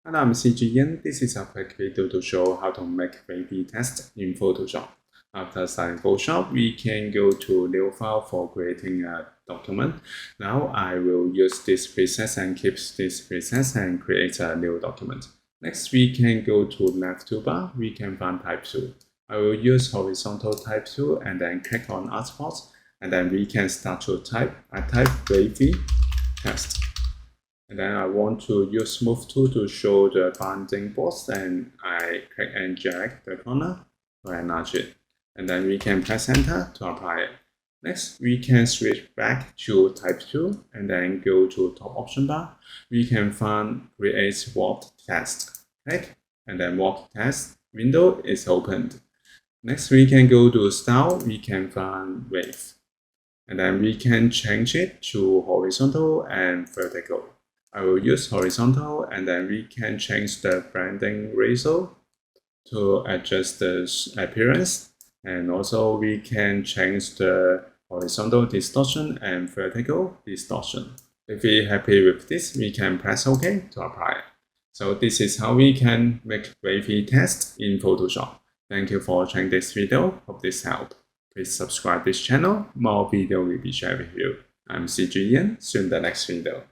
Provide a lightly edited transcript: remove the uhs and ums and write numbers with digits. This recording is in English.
Hello, I'm CG. This is a quick video to show how to make wavy text in Photoshop. After starting Photoshop, we can go to New File for creating a document. Now I will use this preset and keep this preset and create a new document. Next, we can go to left toolbar. We can find Type Tool. I will use horizontal Type Tool and then click on Artboard, and then we can start to type. I type wavy text. And then I want to use Smooth tool to show the bounding box, and I click and drag the corner to enlarge it. And then we can press enter to apply it. Next, we can switch back to Type Tool and then go to top option bar. We can find Create Warped Text. Click, and then Warped Text window is opened. Next, we can go to Style. We can find Wave. And then we can change it to horizontal and vertical. I will use horizontal, and then we can change the blending ratio to adjust the appearance, and also we can change the horizontal distortion and vertical distortion. If we're happy with this, we can press OK to apply it. So this is how we can make wavy text in Photoshop. Thank you for watching this video. Hope this helped. Please subscribe this channel. More video will be shared with you. I'm CG Ian. See you in the next video.